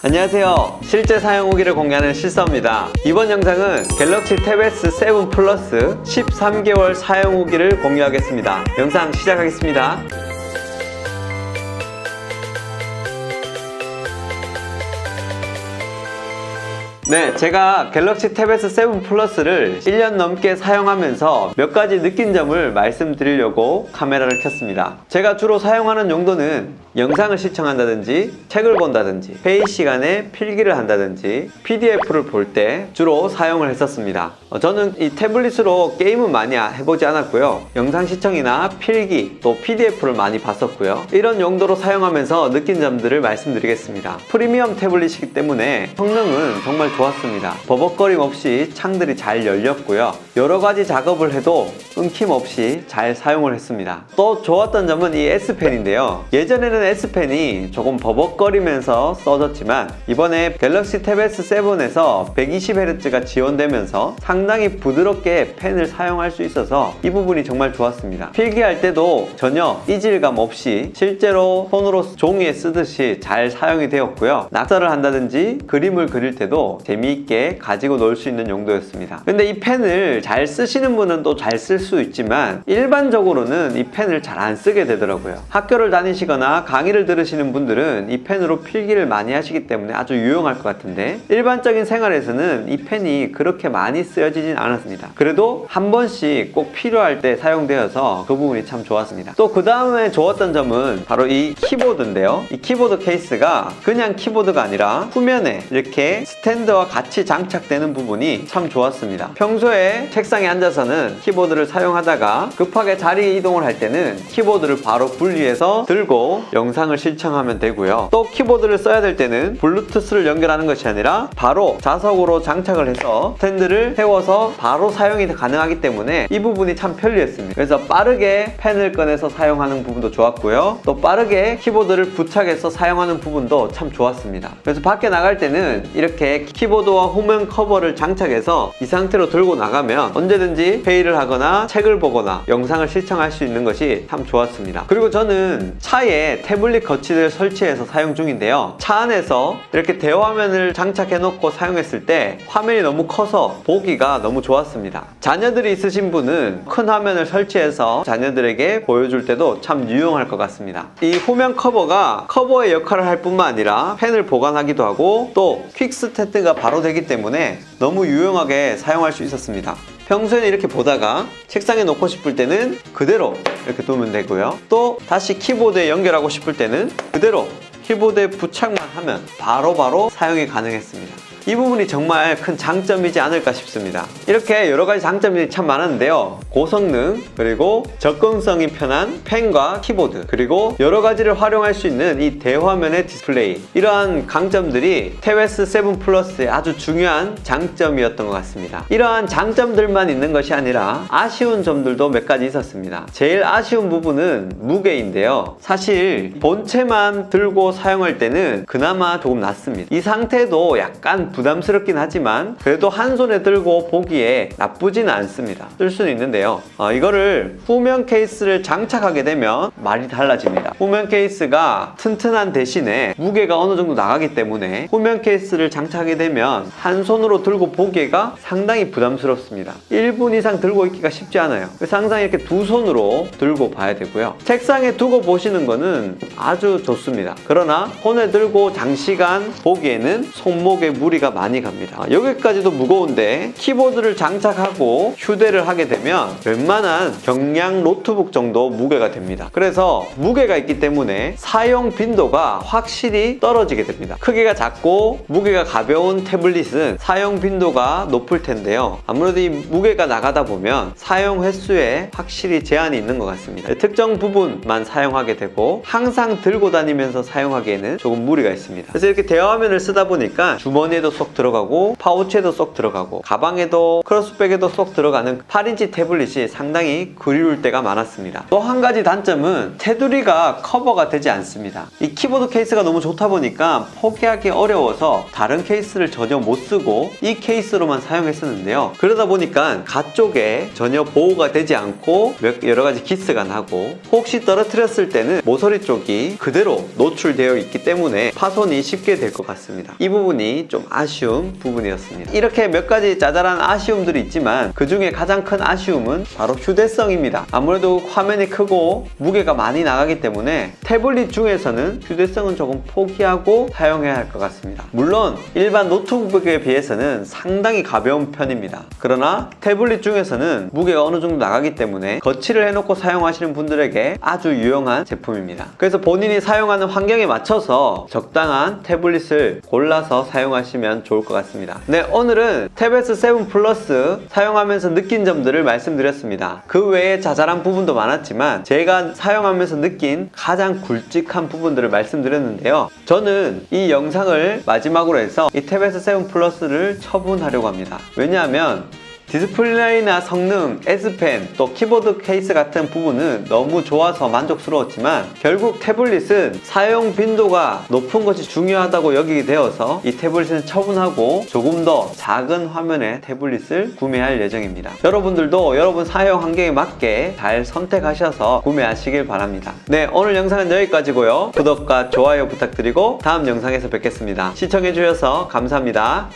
안녕하세요. 실제 사용 후기를 공개하는 실서입니다. 이번 영상은 갤럭시 탭 S7 플러스 13개월 사용 후기를 공유하겠습니다. 영상 시작하겠습니다. 네, 제가 갤럭시 탭 S7 플러스를 1년 넘게 사용하면서 몇 가지 느낀 점을 말씀드리려고 카메라를 켰습니다. 제가 주로 사용하는 용도는 영상을 시청한다든지 책을 본다든지 회의 시간에 필기를 한다든지 PDF를 볼 때 주로 사용을 했었습니다. 저는 이 태블릿으로 게임은 많이 해보지 않았고요. 영상 시청이나 필기 또 PDF를 많이 봤었고요. 이런 용도로 사용하면서 느낀 점들을 말씀드리겠습니다. 프리미엄 태블릿이기 때문에 성능은 정말 좋았습니다. 버벅거림 없이 창들이 잘 열렸고요. 여러가지 작업을 해도 끊김없이 잘 사용을 했습니다. 또 좋았던 점은 이 S펜인데요. 예전에는 S펜이 조금 버벅거리면서 써졌지만 이번에 갤럭시 탭 S7에서 120Hz가 지원되면서 상당히 부드럽게 펜을 사용할 수 있어서 이 부분이 정말 좋았습니다. 필기할 때도 전혀 이질감 없이 실제로 손으로 종이에 쓰듯이 잘 사용이 되었고요. 낙서를 한다든지 그림을 그릴 때도 재미있게 가지고 놀 수 있는 용도였습니다. 근데 이 펜을 잘 쓰시는 분은 또 잘 쓸 수 있지만 일반적으로는 이 펜을 잘 안 쓰게 되더라고요. 학교를 다니시거나 강의를 들으시는 분들은 이 펜으로 필기를 많이 하시기 때문에 아주 유용할 것 같은데 일반적인 생활에서는 이 펜이 그렇게 많이 쓰여지진 않았습니다. 그래도 한 번씩 꼭 필요할 때 사용되어서 그 부분이 참 좋았습니다. 또 그 다음에 좋았던 점은 바로 이 키보드인데요. 이 키보드 케이스가 그냥 키보드가 아니라 후면에 이렇게 스탠드와 같이 장착되는 부분이 참 좋았습니다. 평소에 책상에 앉아서는 키보드를 사용하다가 급하게 자리 이동을 할 때는 키보드를 바로 분리해서 들고 영상을 시청하면 되고요. 또 키보드를 써야 될 때는 블루투스를 연결하는 것이 아니라 바로 자석으로 장착을 해서 스탠드를 세워서 바로 사용이 가능하기 때문에 이 부분이 참 편리했습니다. 그래서 빠르게 펜을 꺼내서 사용하는 부분도 좋았고요. 또 빠르게 키보드를 부착해서 사용하는 부분도 참 좋았습니다. 그래서 밖에 나갈 때는 이렇게 키보드와 후면 커버를 장착해서 이 상태로 들고 나가면 언제든지 회의를 하거나 책을 보거나 영상을 시청할 수 있는 것이 참 좋았습니다. 그리고 저는 차에 태블릿 거치대를 설치해서 사용 중인데요. 차 안에서 이렇게 대화면을 장착해 놓고 사용했을 때 화면이 너무 커서 보기가 너무 좋았습니다. 자녀들이 있으신 분은 큰 화면을 설치해서 자녀들에게 보여줄 때도 참 유용할 것 같습니다. 이 후면 커버가 커버의 역할을 할 뿐만 아니라 펜을 보관하기도 하고 또 퀵 스타트가 바로 되기 때문에 너무 유용하게 사용할 수 있었습니다. 평소에는 이렇게 보다가 책상에 놓고 싶을 때는 그대로 이렇게 두면 되고요. 또 다시 키보드에 연결하고 싶을 때는 그대로 키보드에 부착만 하면 바로바로 사용이 가능했습니다. 이 부분이 정말 큰 장점이지 않을까 싶습니다. 이렇게 여러가지 장점이 참 많았는데요. 고성능, 그리고 접근성이 편한 펜과 키보드, 그리고 여러가지를 활용할 수 있는 이 대화면의 디스플레이, 이러한 강점들이 탭 S7 플러스의 아주 중요한 장점이었던 것 같습니다. 이러한 장점들만 있는 것이 아니라 아쉬운 점들도 몇 가지 있었습니다. 제일 아쉬운 부분은 무게인데요. 사실 본체만 들고 사용할 때는 그나마 조금 낫습니다. 이 상태도 약간 부담스럽긴 하지만 그래도 한 손에 들고 보기에 나쁘지는 않습니다. 쓸 수는 있는데요. 이거를 후면 케이스를 장착하게 되면 말이 달라집니다. 후면 케이스가 튼튼한 대신에 무게가 어느 정도 나가기 때문에 후면 케이스를 장착하게 되면 한 손으로 들고 보기가 상당히 부담스럽습니다. 1분 이상 들고 있기가 쉽지 않아요. 그래서 항상 이렇게 두 손으로 들고 봐야 되고요. 책상에 두고 보시는 거는 아주 좋습니다. 그러나 손에 들고 장시간 보기에는 손목에 무리가 많이 갑니다. 여기까지도 무거운데 키보드를 장착하고 휴대를 하게 되면 웬만한 경량 노트북 정도 무게가 됩니다. 그래서 무게가 있기 때문에 사용 빈도가 확실히 떨어지게 됩니다. 크기가 작고 무게가 가벼운 태블릿은 사용 빈도가 높을 텐데요. 아무래도 이 무게가 나가다 보면 사용 횟수에 확실히 제한이 있는 것 같습니다. 특정 부분만 사용하게 되고 항상 들고 다니면서 사용하기에는 조금 무리가 있습니다. 그래서 이렇게 대화면을 쓰다 보니까 주머니에도 쏙 들어가고 파우치에도 쏙 들어가고 가방에도 크로스백에도 쏙 들어가는 8인치 태블릿이 상당히 그리울 때가 많았습니다. 또 한 가지 단점은 테두리가 커버가 되지 않습니다. 이 키보드 케이스가 너무 좋다 보니까 포기하기 어려워서 다른 케이스를 전혀 못 쓰고 이 케이스로만 사용했었는데요. 그러다 보니까 가쪽에 전혀 보호가 되지 않고 여러 가지 기스가 나고 혹시 떨어뜨렸을 때는 모서리 쪽이 그대로 노출되어 되어 있기 때문에 파손이 쉽게 될 것 같습니다. 이 부분이 좀 아쉬운 부분이었습니다. 이렇게 몇 가지 짜잘한 아쉬움들이 있지만 그 중에 가장 큰 아쉬움은 바로 휴대성입니다. 아무래도 화면이 크고 무게가 많이 나가기 때문에 태블릿 중에서는 휴대성은 조금 포기하고 사용해야 할 것 같습니다. 물론 일반 노트북에 비해서는 상당히 가벼운 편입니다. 그러나 태블릿 중에서는 무게가 어느 정도 나가기 때문에 거치를 해놓고 사용하시는 분들에게 아주 유용한 제품입니다. 그래서 본인이 사용하는 환경에 맞춰서 적당한 태블릿을 골라서 사용하시면 좋을 것 같습니다. 네, 오늘은 탭S 7 플러스 사용하면서 느낀 점들을 말씀드렸습니다. 그 외에 자잘한 부분도 많았지만 제가 사용하면서 느낀 가장 굵직한 부분들을 말씀드렸는데요. 저는 이 영상을 마지막으로 해서 이 탭S 7 플러스를 처분하려고 합니다. 왜냐하면 디스플레이나 성능, S펜, 또 키보드 케이스 같은 부분은 너무 좋아서 만족스러웠지만 결국 태블릿은 사용 빈도가 높은 것이 중요하다고 여기게 되어서 이 태블릿은 처분하고 조금 더 작은 화면의 태블릿을 구매할 예정입니다. 여러분들도 여러분 사용 환경에 맞게 잘 선택하셔서 구매하시길 바랍니다. 네, 오늘 영상은 여기까지고요. 구독과 좋아요 부탁드리고 다음 영상에서 뵙겠습니다. 시청해주셔서 감사합니다.